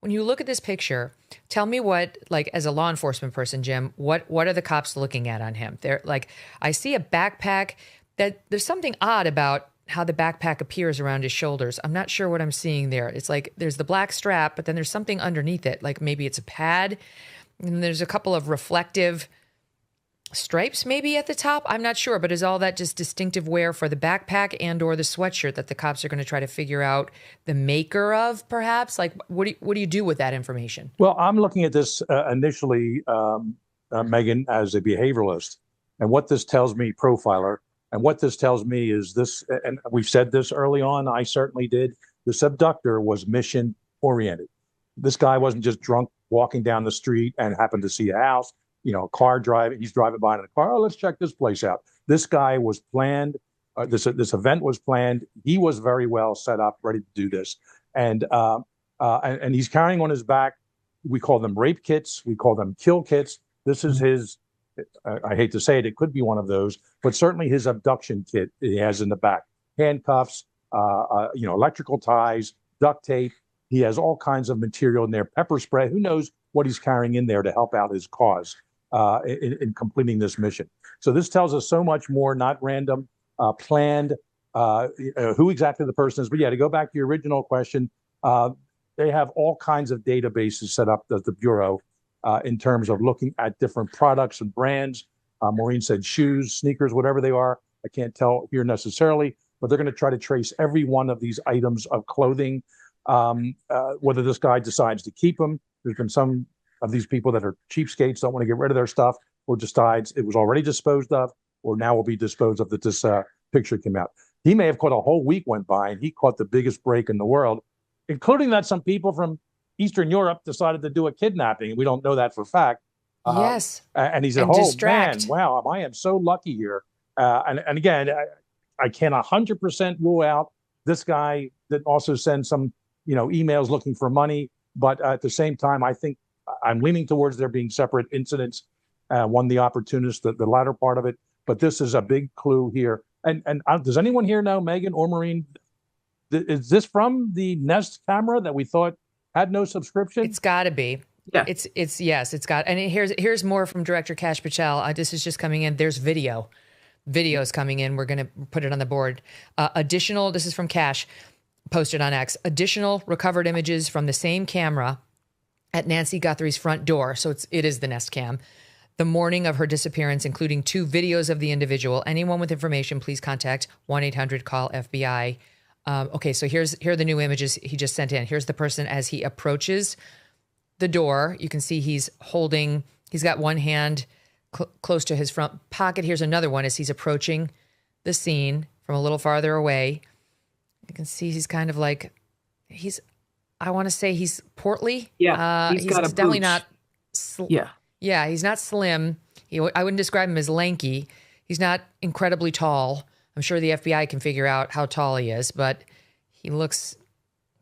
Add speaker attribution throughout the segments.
Speaker 1: when you look at this picture, tell me what, like, as a law enforcement person, Jim, what are the cops looking at on him? They're like, I see a backpack that there's something odd about how the backpack appears around his shoulders. I'm not sure what I'm seeing there. It's like there's the black strap, but then there's something underneath it. Like maybe it's a pad and there's a couple of reflective stripes maybe at the top. I'm not sure, but is all that just distinctive wear for the backpack and or the sweatshirt that the cops are going to try to figure out the maker of, perhaps? Like, what do you do with that information?
Speaker 2: Well, I'm looking at this initially, Megan, as a behavioralist. And what this tells me, profiler, and what this tells me is this, and we've said this early on, I certainly did, this abductor was mission oriented. This guy wasn't just drunk walking down the street and happened to see a house, a car driving, he's driving by in a car, oh, let's check this place out. This guy was planned, this event was planned, he was very well set up, ready to do this. And he's carrying on his back, we call them rape kits, we call them kill kits. This is his, I hate to say it, it could be one of those, but certainly his abduction kit he has in the back. Handcuffs, electrical ties, duct tape. He has all kinds of material in there, pepper spray. Who knows what he's carrying in there to help out his cause in completing this mission. So this tells us so much more, not random, planned, who exactly the person is. But yeah, to go back to your original question, they have all kinds of databases set up at the Bureau in terms of looking at different products and brands. Maureen said shoes, sneakers, whatever they are. I can't tell here necessarily, but they're going to try to trace every one of these items of clothing, whether this guy decides to keep them. There's been some of these people that are cheapskates, don't want to get rid of their stuff, or decides it was already disposed of, or now will be disposed of that this picture came out. He may have caught a whole week went by and he caught the biggest break in the world, including that some people from Eastern Europe decided to do a kidnapping. We don't know that for fact.
Speaker 1: Yes.
Speaker 2: And he said, man, wow, I am so lucky here. And again, I can't 100% rule out this guy that also sends some, emails looking for money. But at the same time, I think I'm leaning towards there being separate incidents. One, the opportunist, the latter part of it. But this is a big clue here. And does anyone here know, Megan or Maureen, is this from the Nest camera that we thought had no subscription?
Speaker 1: It's got to be.
Speaker 3: Yeah.
Speaker 1: It's got. And here's more from Director Kash Patel. This is just coming in. There's videos coming in. We're going to put it on the board. This is from Kash, posted on X. Additional recovered images from the same camera at Nancy Guthrie's front door. So it is the Nest cam. The morning of her disappearance, including 2 videos of the individual. Anyone with information, please contact 1-800-CALL-FBI. Okay, so here are the new images he just sent in. Here's the person as he approaches the door. You can see he's got one hand close to his front pocket. Here's another one as he's approaching the scene from a little farther away. You can see he's kind of like, I want to say he's portly.
Speaker 3: Yeah,
Speaker 1: he's definitely not.
Speaker 3: Yeah,
Speaker 1: he's not slim. I wouldn't describe him as lanky. He's not incredibly tall. I'm sure the FBI can figure out how tall he is, but he looks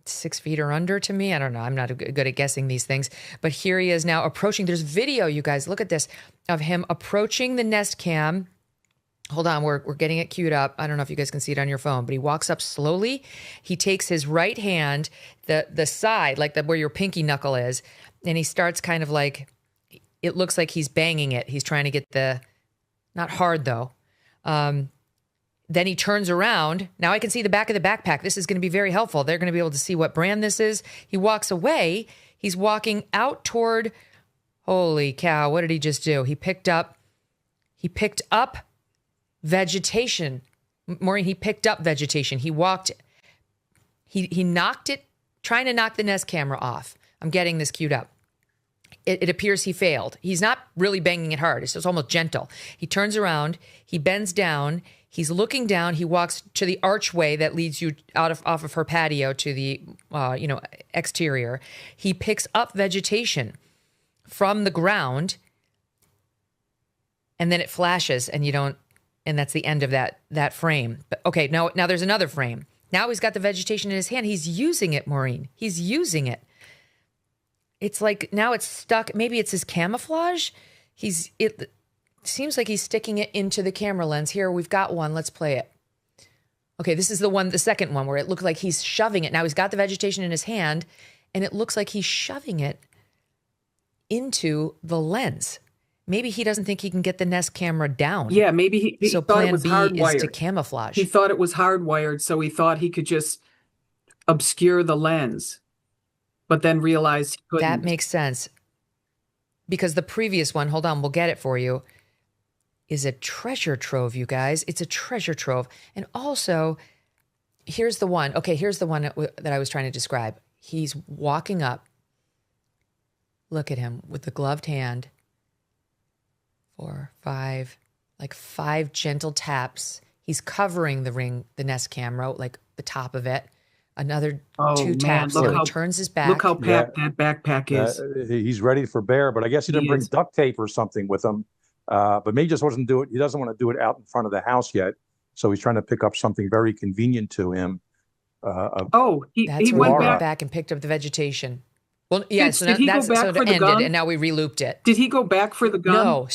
Speaker 1: 6 feet or under to me. I don't know. I'm not good at guessing these things. But here he is now approaching. There's video, you guys. Look at this, of him approaching the Nest cam. Hold on. We're getting it queued up. I don't know if you guys can see it on your phone, but he walks up slowly. He takes his right hand, the side, like where your pinky knuckle is, and he starts kind of like, it looks like he's banging it. He's trying to get not hard though. Then he turns around. Now I can see the back of the backpack. This is going to be very helpful. They're going to be able to see what brand this is. He walks away. He's walking out toward, holy cow, what did he just do? He picked up vegetation. Maureen, he picked up vegetation. He knocked it, trying to knock the Nest camera off. I'm getting this queued up. It appears he failed. He's not really banging it hard. It's just almost gentle. He turns around. He bends down. He's looking down. He walks to the archway that leads you off of her patio to the exterior. He picks up vegetation from the ground, and then it flashes, and that's the end of that frame. But okay, now there's another frame. Now he's got the vegetation in his hand. He's using it, Maureen. He's using it. It's like now it's stuck. Maybe it's his camouflage. It seems like he's sticking it into the camera lens. Here, we've got one. Let's play it. Okay, this is the second one where it looked like he's shoving it. Now he's got the vegetation in his hand and it looks like he's shoving it into the lens. Maybe he doesn't think he can get the Nest camera down.
Speaker 3: Yeah, maybe he
Speaker 1: so
Speaker 3: thought
Speaker 1: plan
Speaker 3: it was
Speaker 1: B
Speaker 3: hardwired.
Speaker 1: is to camouflage.
Speaker 3: He thought it was hardwired, so he thought he could just obscure the lens, but then realized he couldn't.
Speaker 1: That makes sense. Because the previous one, hold on, we'll get it for you, is a treasure trove, you guys. It's a treasure trove. And also, here's the one. Okay, here's the one that I was trying to describe. He's walking up. Look at him with the gloved hand. 4, 5, like 5 gentle taps. He's covering the Nest camera, like the top of it. Another 2 taps. So he turns his back.
Speaker 3: Look how packed that backpack is.
Speaker 2: He's ready for bear, but I guess he didn't bring duct tape or something with him. But maybe he just wasn't do it. He doesn't want to do it out in front of the house yet. So he's trying to pick up something very convenient to him.
Speaker 1: He went back and picked up the vegetation. Well, yeah. So
Speaker 3: did he go back for the gun?
Speaker 1: And now we relooped it.
Speaker 3: Did he go back for the gun?
Speaker 1: No.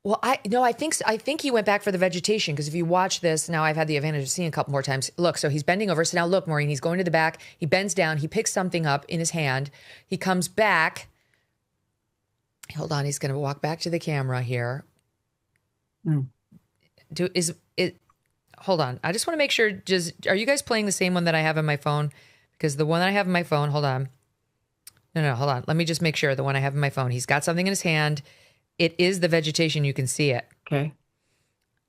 Speaker 1: Well, I think he went back for the vegetation, because if you watch this, now I've had the advantage of seeing a couple more times. Look, so he's bending over. So now look, Maureen, he's going to the back. He bends down. He picks something up in his hand. He comes back. Hold on. He's going to walk back to the camera here. Hold on. I just want to make sure. Are you guys playing the same one that I have on my phone? Because the one that I have on my phone, hold on. No, hold on. Let me just make sure. The one I have on my phone, he's got something in his hand. It is the vegetation. You can see it.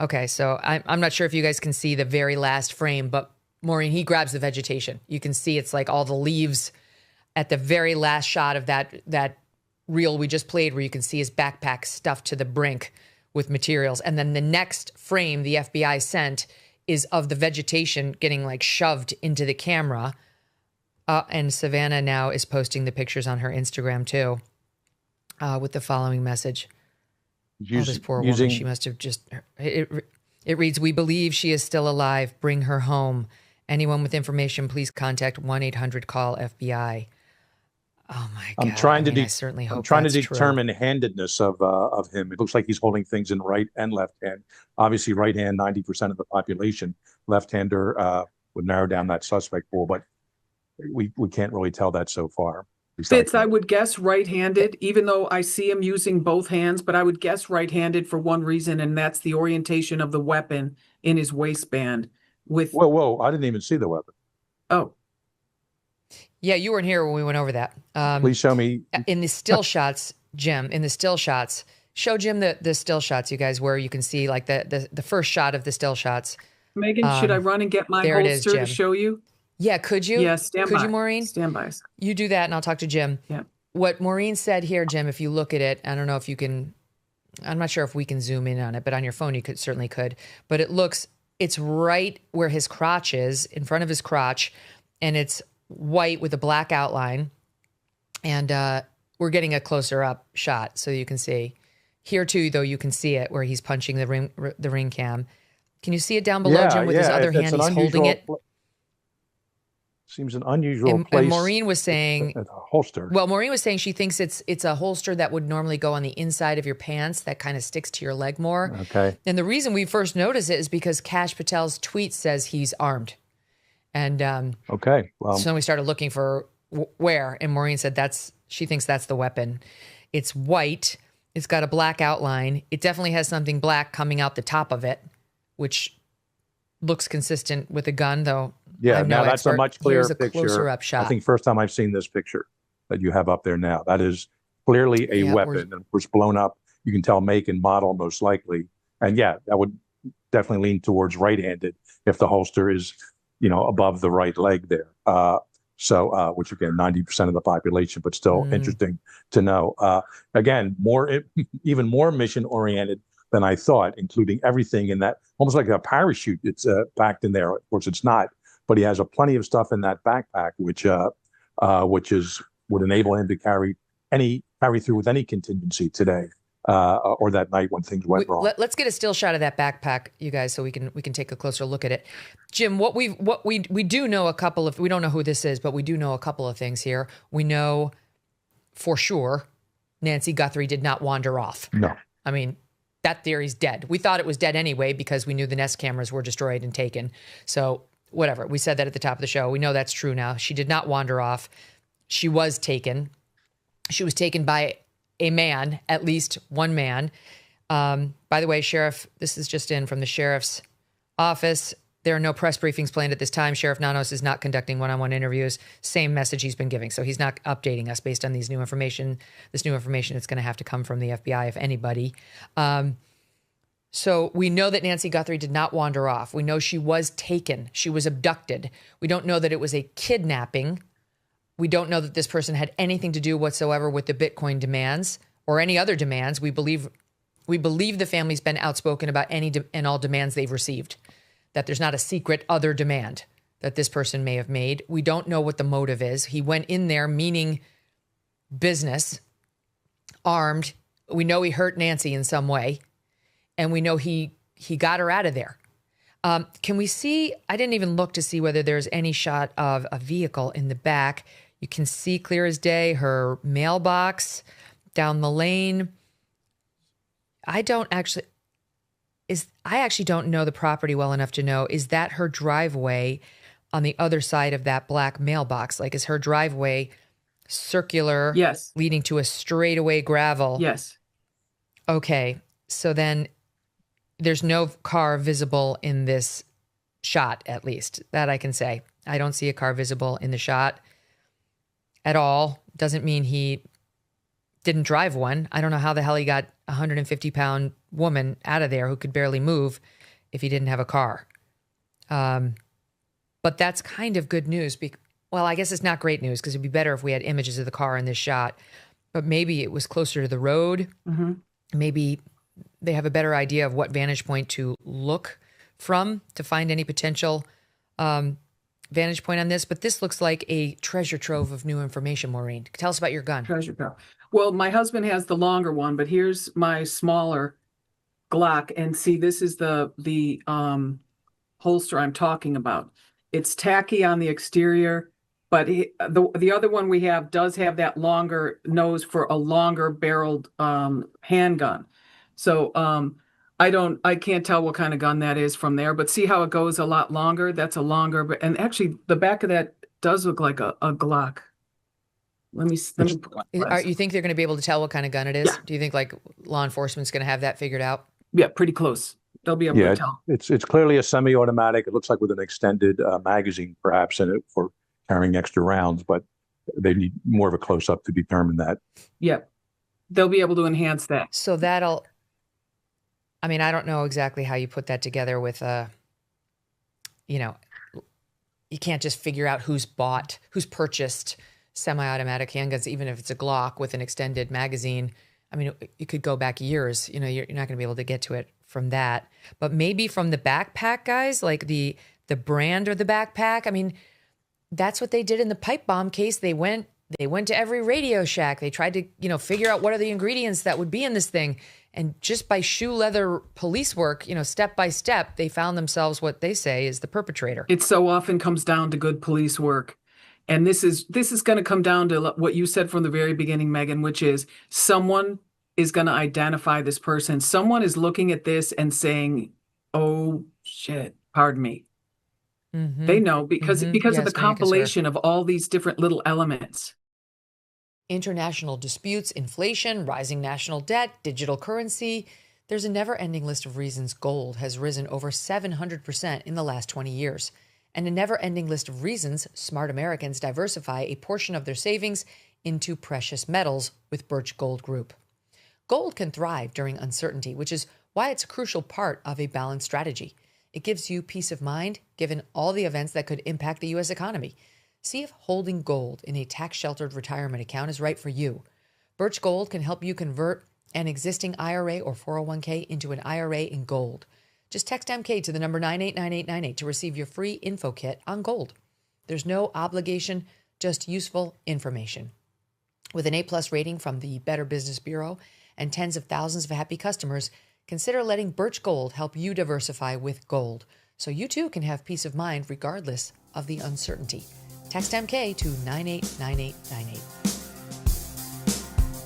Speaker 1: Okay. So I'm not sure if you guys can see the very last frame, but Maureen, he grabs the vegetation. You can see it's like all the leaves at the very last shot of that reel we just played, where you can see his backpack stuffed to the brink with materials. And then the next frame the FBI sent is of the vegetation getting like shoved into the camera. And Savannah now is posting the pictures on her Instagram too, with the following message. This poor woman, she must have just, it reads, "We believe she is still alive. Bring her home. Anyone with information, please contact 1-800-CALL-FBI. Oh my God. I certainly hope
Speaker 2: I'm trying to
Speaker 1: true.
Speaker 2: determine handedness of him. It looks like he's holding things in right and left hand. Obviously right hand, 90% of the population. Left-hander would narrow down that suspect pool, but we can't really tell that so far.
Speaker 3: Fitz, I would guess right-handed, even though I see him using both hands, but I would guess right-handed for one reason, and that's the orientation of the weapon in his waistband.
Speaker 2: Whoa, I didn't even see the weapon.
Speaker 3: Oh.
Speaker 1: Yeah, you weren't here when we went over that.
Speaker 2: Please show me.
Speaker 1: In the still shots, Jim, show Jim the still shots, you guys, where you can see like the first shot of the still shots.
Speaker 3: Megan, should I run and get my holster to show you?
Speaker 1: Yeah, could you?
Speaker 3: Yeah, stand by.
Speaker 1: Could you, Maureen?
Speaker 3: Stand by.
Speaker 1: You do that, and I'll talk to Jim.
Speaker 3: Yeah.
Speaker 1: What Maureen said here, Jim, if you look at it, I don't know if you can, I'm not sure if we can zoom in on it, but on your phone you certainly could. But it's right where his crotch is, in front of his crotch, and it's white with a black outline. And we're getting a closer up shot so you can see. Here too, though, you can see it where he's punching the ring cam. Can you see it down below, Jim, with his other hand? He's holding it.
Speaker 2: Seems an unusual place.
Speaker 1: And Maureen was saying,
Speaker 2: a holster. Well,
Speaker 1: Maureen was saying she thinks it's a holster that would normally go on the inside of your pants that kind of sticks to your leg more.
Speaker 2: Okay.
Speaker 1: And the reason we first noticed it is because Kash Patel's tweet says he's armed. And
Speaker 2: okay. Well,
Speaker 1: so then we started looking for where, and Maureen said she thinks that's the weapon. It's white. It's got a black outline. It definitely has something black coming out the top of it, which looks consistent with a gun, though.
Speaker 2: Yeah, now that's a much clearer picture.
Speaker 1: Closer up shot.
Speaker 2: I think first time I've seen this picture that you have up there now. That is clearly a weapon, and of course blown up. You can tell make and model most likely, and yeah, that would definitely lean towards right-handed if the holster is, above the right leg there. Which again, 90% of the population, but still interesting to know. Again, even more mission-oriented than I thought, including everything in that, almost like a parachute. It's packed in there. Of course, it's not. But he has plenty of stuff in that backpack, which would enable him to carry through with any contingency today or that night when things went wrong.
Speaker 1: Let's get a still shot of that backpack, you guys, so we can take a closer look at it. Jim, we do know a couple of, we don't know who this is, but we do know a couple of things here. We know for sure Nancy Guthrie did not wander off.
Speaker 2: No,
Speaker 1: I mean, that theory's dead. We thought it was dead anyway because we knew the Nest cameras were destroyed and taken. So whatever. We said that at the top of the show. We know that's true now. She did not wander off. She was taken. She was taken by a man, at least one man. By the way, Sheriff, this is just in from the sheriff's office. There are no press briefings planned at this time. Sheriff Nanos is not conducting one-on-one interviews. Same message he's been giving. So he's not updating us based on these new information. This new information is going to have to come from the FBI, if anybody. So we know that Nancy Guthrie did not wander off. We know she was taken. She was abducted. We don't know that it was a kidnapping. We don't know that this person had anything to do whatsoever with the Bitcoin demands or any other demands. We believe the family's been outspoken about any and all demands they've received, that there's not a secret other demand that this person may have made. We don't know what the motive is. He went in there meaning business, armed. We know he hurt Nancy in some way, and we know he got her out of there. Can we see, I didn't even look to see whether there's any shot of a vehicle in the back. You can see clear as day her mailbox down the lane. I actually don't know the property well enough to know, is that her driveway on the other side of that black mailbox? Like, is her driveway circular?
Speaker 3: Yes.
Speaker 1: Leading to a straightaway gravel?
Speaker 3: Yes.
Speaker 1: Okay. So then there's no car visible in this shot, at least. That I can say. I don't see a car visible in the shot at all. Doesn't mean he didn't drive one. I don't know how the hell he got a 150-pound woman out of there who could barely move if he didn't have a car. But that's kind of good news. Well, I guess it's not great news because it'd be better if we had images of the car in this shot. But maybe it was closer to the road.
Speaker 3: Mm-hmm.
Speaker 1: Maybe they have a better idea of what vantage point to look from to find any potential vantage point on this. But this looks like a treasure trove of new information, Maureen. Tell us about your gun.
Speaker 3: Treasure trove. Well, my husband has the longer one, but here's my smaller Glock. And see, this is the holster I'm talking about. It's tacky on the exterior, but the other one we have does have that longer nose for a longer barreled handgun. So I can't tell what kind of gun that is from there, but see how it goes a lot longer? That's a longer, and actually the back of that does look like a Glock. Let me
Speaker 1: You think they're going to be able to tell what kind of gun it is?
Speaker 3: Yeah.
Speaker 1: Do you think like law enforcement's going to have that figured out?
Speaker 3: Yeah, pretty close. They'll be able to tell.
Speaker 2: It's clearly a semi-automatic. It looks like with an extended magazine perhaps in it for carrying extra rounds, but they need more of a close-up to determine that.
Speaker 3: Yeah, they'll be able to enhance that.
Speaker 1: So I mean, I don't know exactly how you put that together with you can't just figure out who's purchased semi-automatic handguns, even if it's a Glock with an extended magazine. I mean, you could go back years. You're not going to be able to get to it from that. But maybe from the backpack guys, like the brand or the backpack. I mean, that's what they did in the pipe bomb case. They went to every Radio Shack. They tried to, figure out what are the ingredients that would be in this thing. And just by shoe leather police work, step by step, they found themselves what they say is the perpetrator.
Speaker 3: It so often comes down to good police work. And this is going to come down to what you said from the very beginning, Megan, which is someone is going to identify this person. Someone is looking at this and saying, oh, shit, pardon me. Mm-hmm. They know because of the compilation of all these different little elements.
Speaker 1: International disputes, inflation, rising national debt, digital currency. There's a never-ending list of reasons gold has risen over 700% in the last 20 years. And a never-ending list of reasons smart Americans diversify a portion of their savings into precious metals with Birch Gold Group. Gold can thrive during uncertainty, which is why it's a crucial part of a balanced strategy. It gives you peace of mind, given all the events that could impact the U.S. economy. See if holding gold in a tax-sheltered retirement account is right for you. Birch Gold can help you convert an existing IRA or 401k into an IRA in gold. Just text MK to the number 989898 to receive your free info kit on gold. There's no obligation, just useful information. With an A+ rating from the Better Business Bureau and tens of thousands of happy customers, consider letting Birch Gold help you diversify with gold, so you too can have peace of mind regardless of the uncertainty. Text MK to 989898.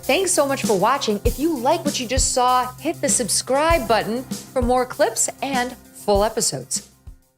Speaker 1: Thanks so much for watching. If you like what you just saw, hit the subscribe button for more clips and full episodes.